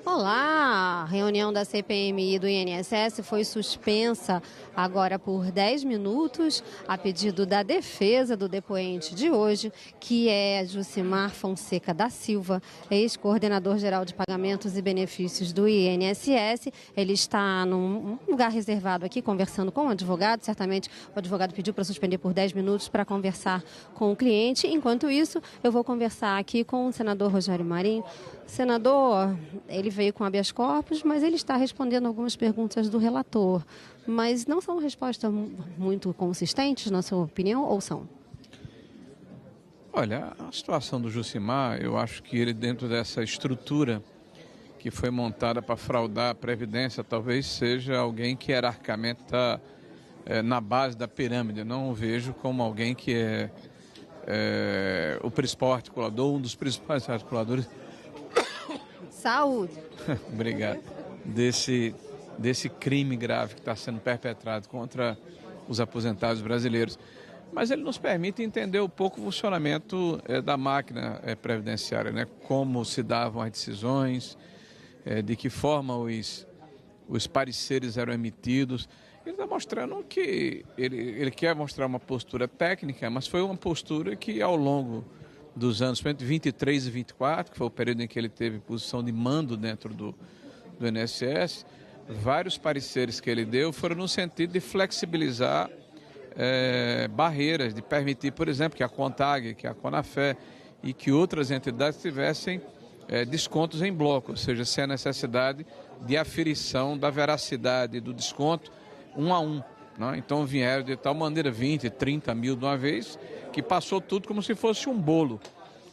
Olá! A reunião da CPMI do INSS foi suspensa agora por 10 minutos a pedido da defesa do depoente de hoje, que é Jucimar Fonseca da Silva, ex-coordenador-geral de pagamentos e benefícios do INSS. Ele está num lugar reservado aqui conversando com o advogado. Certamente o advogado pediu para suspender por 10 minutos para conversar com o cliente. Enquanto isso, eu vou conversar aqui com o senador Rogério Marinho. Senador, ele veio com habeas corpus, mas ele está respondendo algumas perguntas do relator. Mas não são respostas muito consistentes, na sua opinião, ou são? Olha, a situação do Jucimar, eu acho que ele, dentro dessa estrutura que foi montada para fraudar a Previdência, talvez seja alguém que hierarquicamente está na base da pirâmide. Eu não o vejo como alguém que é o principal articulador, um dos principais articuladores. Saúde. Obrigado. Desse crime grave que está sendo perpetrado contra os aposentados brasileiros. Mas ele nos permite entender um pouco o funcionamento da máquina previdenciária, né? Como se davam as decisões, de que forma os pareceres eram emitidos. Ele está mostrando que ele quer mostrar uma postura técnica, mas foi uma postura que ao longo dos anos 23 e 24, que foi o período em que ele teve posição de mando dentro do INSS, vários pareceres que ele deu foram no sentido de flexibilizar barreiras, de permitir, por exemplo, que a CONTAG, que a CONAFE e que outras entidades tivessem descontos em bloco, ou seja, sem a necessidade de aferição da veracidade do desconto um a um. Né? Então vieram de tal maneira 20, 30 mil de uma vez, que passou tudo como se fosse um bolo.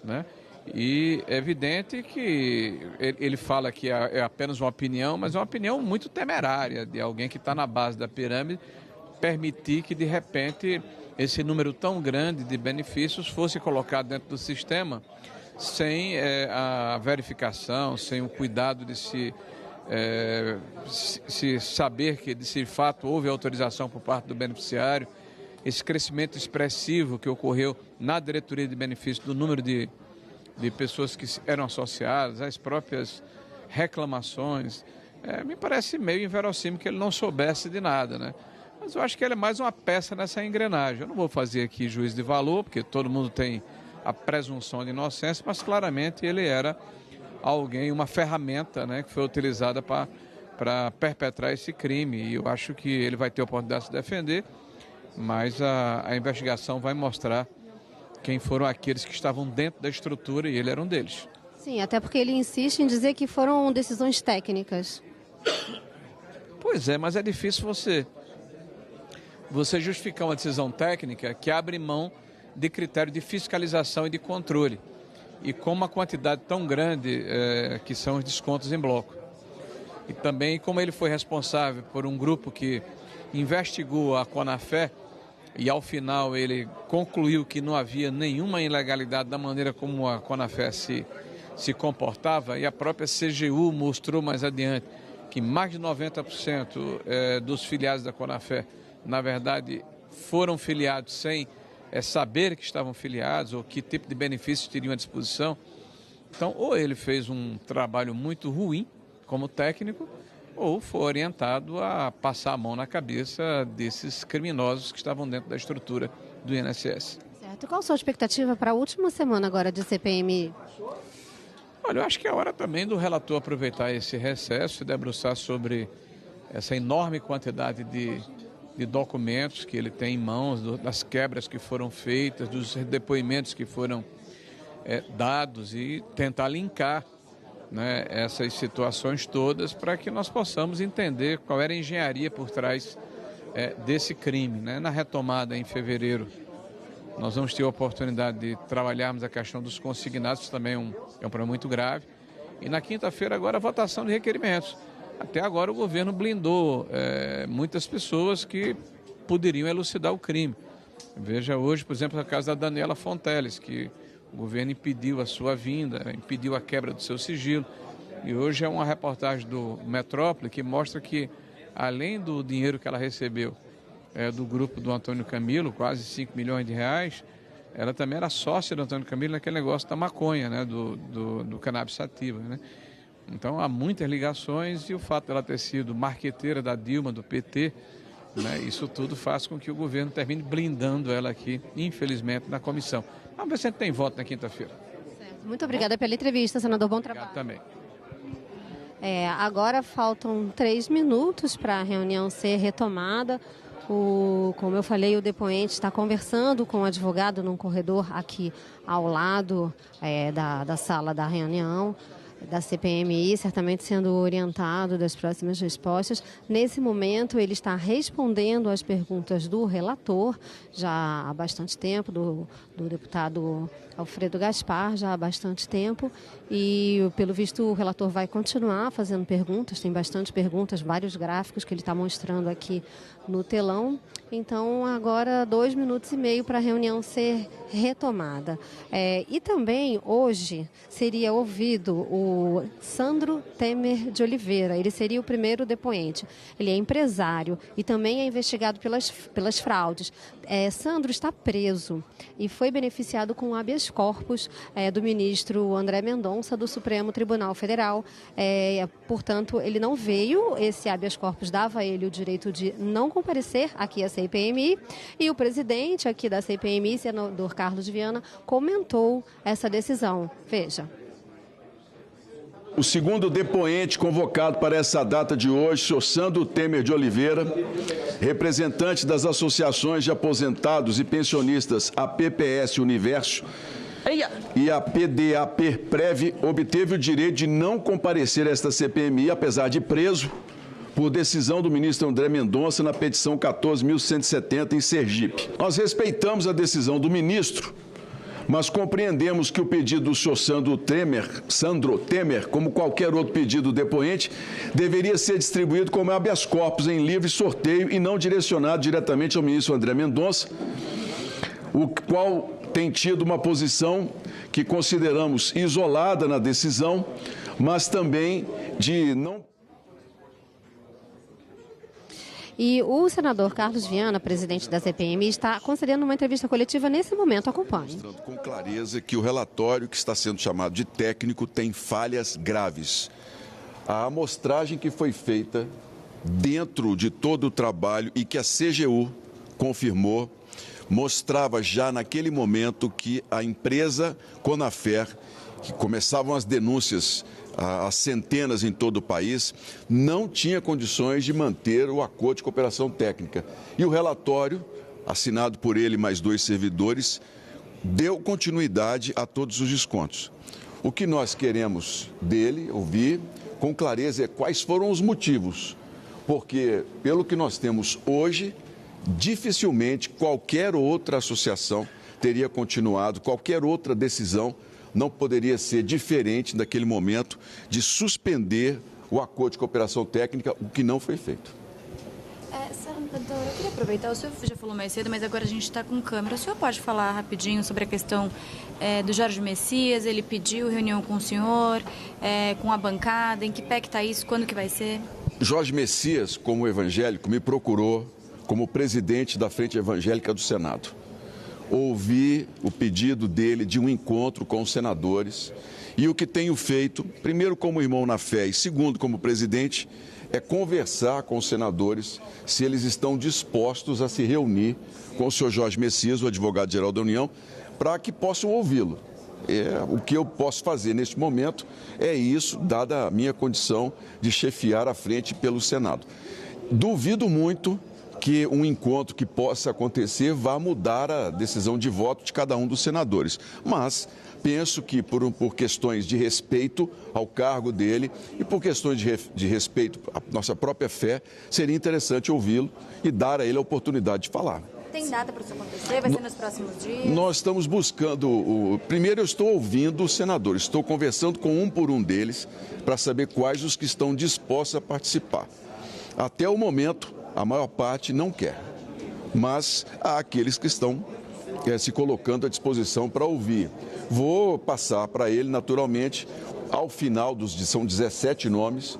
Né? E é evidente que ele fala que é apenas uma opinião, mas é uma opinião muito temerária de alguém que está na base da pirâmide, permitir que de repente esse número tão grande de benefícios fosse colocado dentro do sistema sem a verificação, sem o cuidado de se saber que de fato houve autorização por parte do beneficiário. Esse crescimento expressivo que ocorreu na diretoria de benefícios do número de pessoas que eram associadas, as próprias reclamações, me parece meio inverossímil que ele não soubesse de nada, né? Mas eu acho que ele é mais uma peça nessa engrenagem. Eu não vou fazer aqui juízo de valor, porque todo mundo tem a presunção de inocência, mas claramente ele era alguém, uma ferramenta, né, que foi utilizada para perpetrar esse crime. E eu acho que ele vai ter a oportunidade de se defender, mas a investigação vai mostrar quem foram aqueles que estavam dentro da estrutura e ele era um deles. Sim, até porque ele insiste em dizer que foram decisões técnicas. Pois é, mas é difícil você justificar uma decisão técnica que abre mão de critério de fiscalização e de controle. E com uma quantidade tão grande que são os descontos em bloco. E também como ele foi responsável por um grupo que investigou a CONAFE e ao final ele concluiu que não havia nenhuma ilegalidade da maneira como a CONAFE se comportava, e a própria CGU mostrou mais adiante que mais de 90% dos filiados da CONAFE, na verdade, foram filiados sem saber que estavam filiados ou que tipo de benefícios teriam à disposição. Então, ou ele fez um trabalho muito ruim como técnico, ou foi orientado a passar a mão na cabeça desses criminosos que estavam dentro da estrutura do INSS. Certo. Qual a sua expectativa para a última semana agora de CPMI? Olha, eu acho que é hora também do relator aproveitar esse recesso e debruçar sobre essa enorme quantidade de documentos que ele tem em mãos, das quebras que foram feitas, dos depoimentos que foram dados e tentar linkar, né, essas situações todas para que nós possamos entender qual era a engenharia por trás desse crime. Né? Na retomada em fevereiro, nós vamos ter a oportunidade de trabalharmos a questão dos consignados, isso também é um problema muito grave. E na quinta-feira agora a votação de requerimentos. Até agora o governo blindou muitas pessoas que poderiam elucidar o crime. Veja hoje, por exemplo, a casa da Daniela Fonteles, que o governo impediu a sua vinda, impediu a quebra do seu sigilo. E hoje é uma reportagem do Metrópole que mostra que, além do dinheiro que ela recebeu do grupo do Antônio Camilo, quase 5 milhões de reais, ela também era sócia do Antônio Camilo naquele negócio da maconha, né, do cannabis sativa, né? Então há muitas ligações e o fato dela ter sido marqueteira da Dilma, do PT, né, isso tudo faz com que o governo termine blindando ela aqui, infelizmente, na comissão. Vamos ver se a gente tem voto na quinta-feira. Muito obrigada pela entrevista, senador. Bom trabalho. Obrigado também. Agora faltam 3 minutos para a reunião ser retomada. Como eu falei, o depoente está conversando com o advogado num corredor aqui ao lado da sala da reunião da CPMI, certamente sendo orientado das próximas respostas. Nesse momento, ele está respondendo às perguntas do relator, já há bastante tempo, do deputado Alfredo Gaspar, já há bastante tempo, e pelo visto o relator vai continuar fazendo perguntas, tem bastante perguntas, vários gráficos que ele está mostrando aqui no telão. Então, agora 2 minutos e meio para a reunião ser retomada. E também, hoje, seria ouvido o Sandro Temer de Oliveira. Ele seria o primeiro depoente. Ele é empresário e também é investigado pelas fraudes. Sandro está preso e foi beneficiado com o habeas corpus do ministro André Mendonça, do Supremo Tribunal Federal. Portanto, ele não veio, esse habeas corpus dava a ele o direito de não comparecer aqui à CPMI, e o presidente aqui da CPMI, senador Carlos Viana, comentou essa decisão. Veja. O segundo depoente convocado para essa data de hoje, senhor Sandro Temer de Oliveira, representante das associações de aposentados e pensionistas APPS Universo e a PDAPREV, obteve o direito de não comparecer a esta CPMI, apesar de preso, por decisão do ministro André Mendonça na petição 14.170 em Sergipe. Nós respeitamos a decisão do ministro, mas compreendemos que o pedido do senhor Sandro Temer, como qualquer outro pedido do depoente, deveria ser distribuído como habeas corpus em livre sorteio e não direcionado diretamente ao ministro André Mendonça, o qual tem tido uma posição que consideramos isolada na decisão, mas também de não... E o senador Carlos Viana, presidente da CPMI, está concedendo uma entrevista coletiva nesse momento. Acompanhe. Mostrando com clareza que o relatório que está sendo chamado de técnico tem falhas graves. A amostragem que foi feita dentro de todo o trabalho e que a CGU confirmou, mostrava já naquele momento que a empresa Conafer, que começavam as denúncias as centenas em todo o país, não tinha condições de manter o acordo de cooperação técnica. E o relatório, assinado por ele e mais 2 servidores, deu continuidade a todos os descontos. O que nós queremos dele, ouvir com clareza, é quais foram os motivos. Porque, pelo que nós temos hoje, dificilmente qualquer outra associação teria continuado, qualquer outra decisão não poderia ser diferente daquele momento de suspender o acordo de cooperação técnica, o que não foi feito. Senador, eu queria aproveitar, o senhor já falou mais cedo, mas agora a gente está com câmera. O senhor pode falar rapidinho sobre a questão do Jorge Messias? Ele pediu reunião com o senhor, com a bancada, em que pé que está isso, quando que vai ser? Jorge Messias, como evangélico, me procurou como presidente da Frente Evangélica do Senado. Ouvi o pedido dele de um encontro com os senadores e o que tenho feito, primeiro como irmão na fé e segundo como presidente, é conversar com os senadores se eles estão dispostos a se reunir com o senhor Jorge Messias, o advogado-geral da União, para que possam ouvi-lo. O que eu posso fazer neste momento é isso, dada a minha condição de chefiar a frente pelo Senado. Duvido muito que um encontro que possa acontecer vá mudar a decisão de voto de cada um dos senadores. Mas penso que por questões de respeito ao cargo dele e por questões de respeito à nossa própria fé, seria interessante ouvi-lo e dar a ele a oportunidade de falar. Tem data para isso acontecer? Vai ser nos próximos dias? Nós estamos buscando... Primeiro eu estou ouvindo os senadores, estou conversando com um por um deles para saber quais os que estão dispostos a participar. Até o momento, a maior parte não quer, mas há aqueles que estão se colocando à disposição para ouvir. Vou passar para ele, naturalmente, ao final são 17 nomes,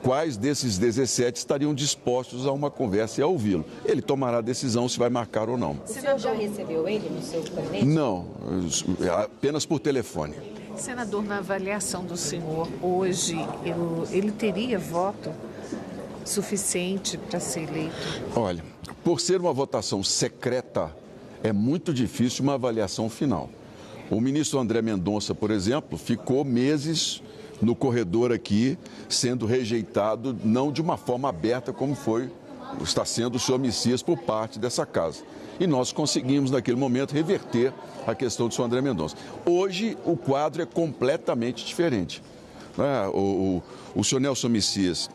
quais desses 17 estariam dispostos a uma conversa e a ouvi-lo. Ele tomará a decisão se vai marcar ou não. O senhor já recebeu ele no seu gabinete? Não, apenas por telefone. Senador, na avaliação do senhor, hoje, ele teria voto suficiente para ser eleito? Olha, por ser uma votação secreta, é muito difícil uma avaliação final. O ministro André Mendonça, por exemplo, ficou meses no corredor aqui, sendo rejeitado, não de uma forma aberta como está sendo o senhor Messias por parte dessa casa. E nós conseguimos, naquele momento, reverter a questão do senhor André Mendonça. Hoje, o quadro é completamente diferente. O senhor Nelson Messias,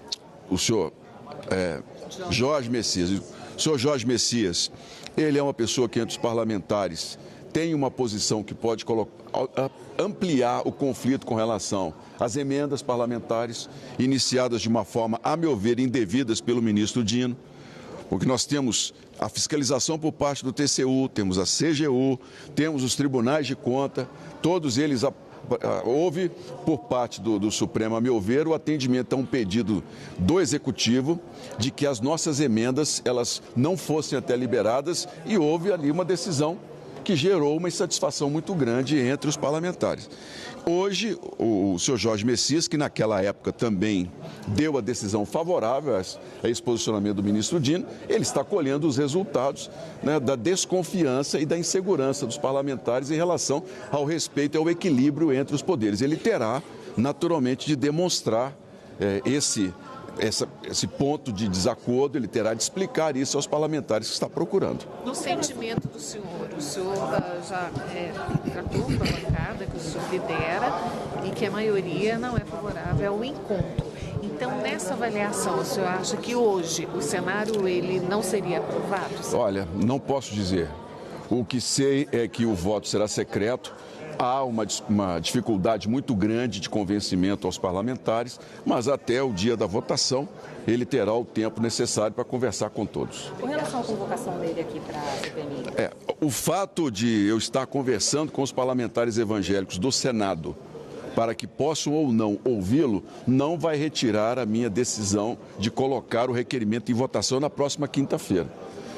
o senhor Jorge Messias, o senhor Jorge Messias, ele é uma pessoa que, entre os parlamentares, tem uma posição que pode ampliar o conflito com relação às emendas parlamentares, iniciadas de uma forma, a meu ver, indevidas pelo ministro Dino, porque nós temos a fiscalização por parte do TCU, temos a CGU, temos os tribunais de conta, todos eles houve por parte do Supremo, a meu ver, o atendimento a um pedido do Executivo de que as nossas emendas elas não fossem até liberadas e houve ali uma decisão que gerou uma insatisfação muito grande entre os parlamentares. Hoje, o senhor Jorge Messias, que naquela época também deu a decisão favorável a esse posicionamento do ministro Dino, ele está colhendo os resultados, né, da desconfiança e da insegurança dos parlamentares em relação ao respeito e ao equilíbrio entre os poderes. Ele terá, naturalmente, de demonstrar esse ponto de desacordo, ele terá de explicar isso aos parlamentares que está procurando. No sentimento do senhor, o senhor já tratou com a bancada que o senhor lidera e que a maioria não é favorável ao encontro. Então, nessa avaliação, o senhor acha que hoje o cenário ele não seria aprovado? Olha, não posso dizer. O que sei é que o voto será secreto. Há uma dificuldade muito grande de convencimento aos parlamentares, mas até o dia da votação ele terá o tempo necessário para conversar com todos. Com relação à convocação dele aqui para a CPMI? O fato de eu estar conversando com os parlamentares evangélicos do Senado para que possam ou não ouvi-lo, não vai retirar a minha decisão de colocar o requerimento em votação na próxima quinta-feira.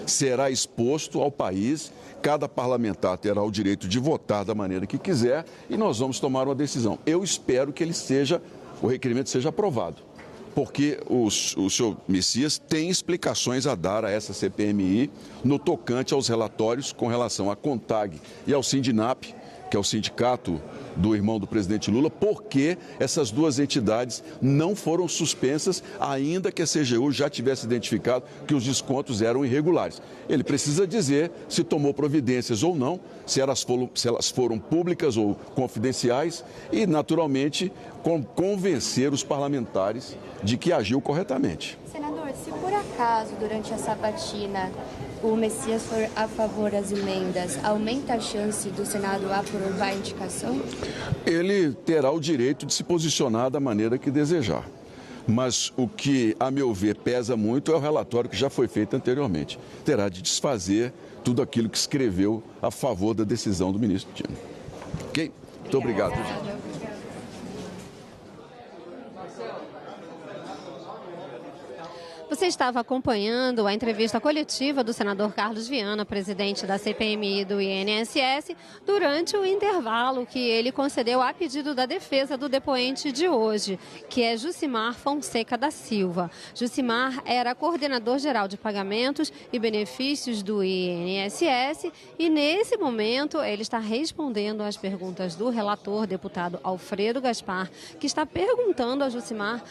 Será exposto ao país, cada parlamentar terá o direito de votar da maneira que quiser e nós vamos tomar uma decisão. Eu espero que o requerimento seja aprovado, porque o senhor Messias tem explicações a dar a essa CPMI no tocante aos relatórios com relação à CONTAG e ao Sindinap, que é o sindicato do irmão do presidente Lula, porque essas duas entidades não foram suspensas, ainda que a CGU já tivesse identificado que os descontos eram irregulares. Ele precisa dizer se tomou providências ou não, se elas foram públicas ou confidenciais e, naturalmente, convencer os parlamentares de que agiu corretamente. Senador, se por acaso, durante a sabatina, o Messias for a favor das emendas, aumenta a chance do Senado aprovar a indicação? Ele terá o direito de se posicionar da maneira que desejar. Mas o que, a meu ver, pesa muito é o relatório que já foi feito anteriormente. Terá de desfazer tudo aquilo que escreveu a favor da decisão do ministro Dino. Ok? Muito obrigado. Você estava acompanhando a entrevista coletiva do senador Carlos Viana, presidente da CPMI do INSS, durante o intervalo que ele concedeu a pedido da defesa do depoente de hoje, que é Jucimar Fonseca da Silva. Jucimar era coordenador geral de pagamentos e benefícios do INSS e, nesse momento, ele está respondendo às perguntas do relator, deputado Alfredo Gaspar, que está perguntando a Jucimar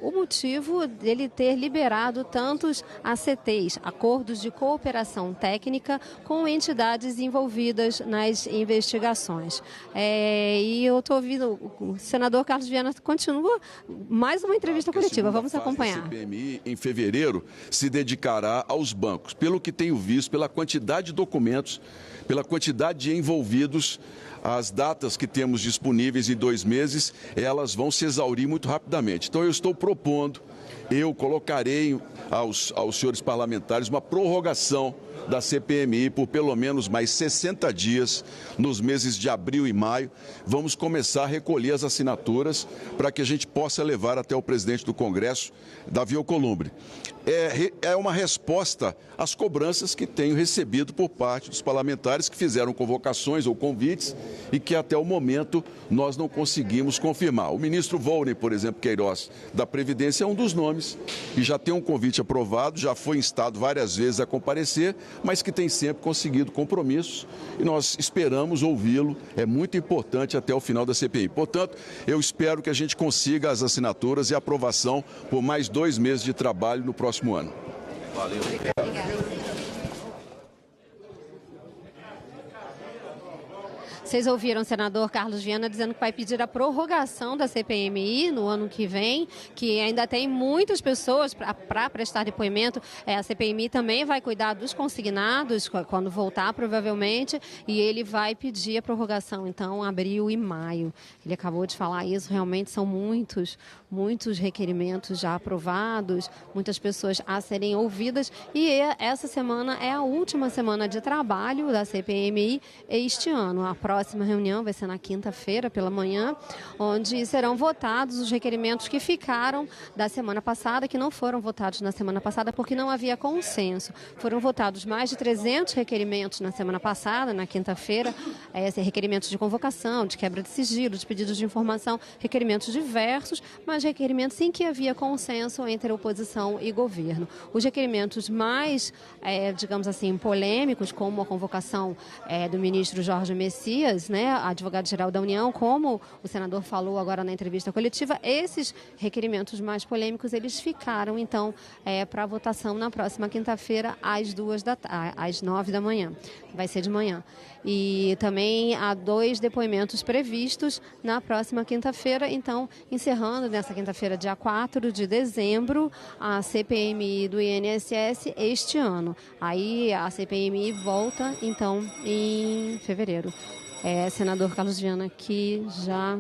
o motivo dele ter liberado tantos ACTs, Acordos de Cooperação Técnica, com entidades envolvidas nas investigações. E eu estou ouvindo, o senador Carlos Viana continua mais uma entrevista coletiva. Vamos acompanhar. A CPMI, em fevereiro, se dedicará aos bancos. Pelo que tenho visto, pela quantidade de documentos, pela quantidade de envolvidos, as datas que temos disponíveis em 2 meses, elas vão se exaurir muito rapidamente. Então, eu estou propondo, eu colocarei aos senhores parlamentares uma prorrogação da CPMI por pelo menos mais 60 dias nos meses de abril e maio. Vamos começar a recolher as assinaturas para que a gente possa levar até o presidente do Congresso, Davi Alcolumbre. É uma resposta às cobranças que tenho recebido por parte dos parlamentares que fizeram convocações ou convites e que até o momento nós não conseguimos confirmar. O ministro Volney, por exemplo, Queiroz, da Previdência, é um dos nomes e já tem um convite aprovado, já foi instado várias vezes a comparecer, mas que tem sempre conseguido compromissos e nós esperamos ouvi-lo. É muito importante até o final da CPI. Portanto, eu espero que a gente consiga as assinaturas e a aprovação por mais 2 meses de trabalho no próximo ano. Valeu. Obrigada. Vocês ouviram o senador Carlos Viana dizendo que vai pedir a prorrogação da CPMI no ano que vem, que ainda tem muitas pessoas para prestar depoimento. A CPMI também vai cuidar dos consignados quando voltar, provavelmente, e ele vai pedir a prorrogação, então, abril e maio. Ele acabou de falar isso, realmente são muitos requerimentos já aprovados, muitas pessoas a serem ouvidas, e essa semana é a última semana de trabalho da CPMI este ano. A próxima reunião vai ser na quinta-feira, pela manhã, onde serão votados os requerimentos que ficaram da semana passada, que não foram votados na semana passada porque não havia consenso. Foram votados mais de 300 requerimentos na semana passada, na quinta-feira, requerimentos de convocação, de quebra de sigilo, de pedidos de informação, requerimentos diversos, mas requerimentos em que havia consenso entre oposição e governo. Os requerimentos mais, digamos assim, polêmicos, como a convocação do ministro Jorge Messias, advogado-geral da União, como o senador falou agora na entrevista coletiva, esses requerimentos mais polêmicos, eles ficaram, então, para votação na próxima quinta-feira, às 9 da manhã. Vai ser de manhã. E também há 2 depoimentos previstos na próxima quinta-feira, então, encerrando nessa quinta-feira, dia 4 de dezembro, a CPMI do INSS este ano. Aí a CPMI volta, então, em fevereiro. Senador Carlos Viana aqui já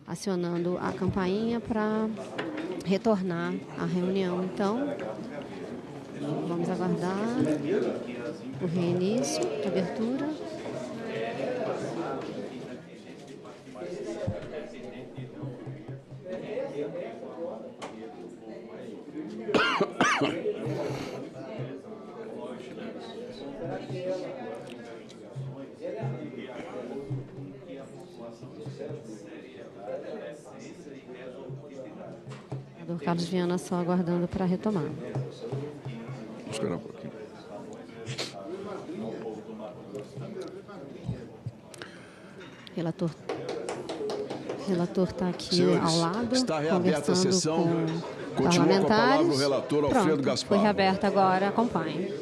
acionando a campainha para retornar à reunião. Então, vamos aguardar o reinício, a abertura. O Carlos Viana só aguardando para retomar. Vamos esperar um pouquinho. Relator está aqui, senhores, ao lado. Está reaberta a sessão. Continua com a palavra o relator Alfredo Gaspar. Foi reaberta agora, acompanhe.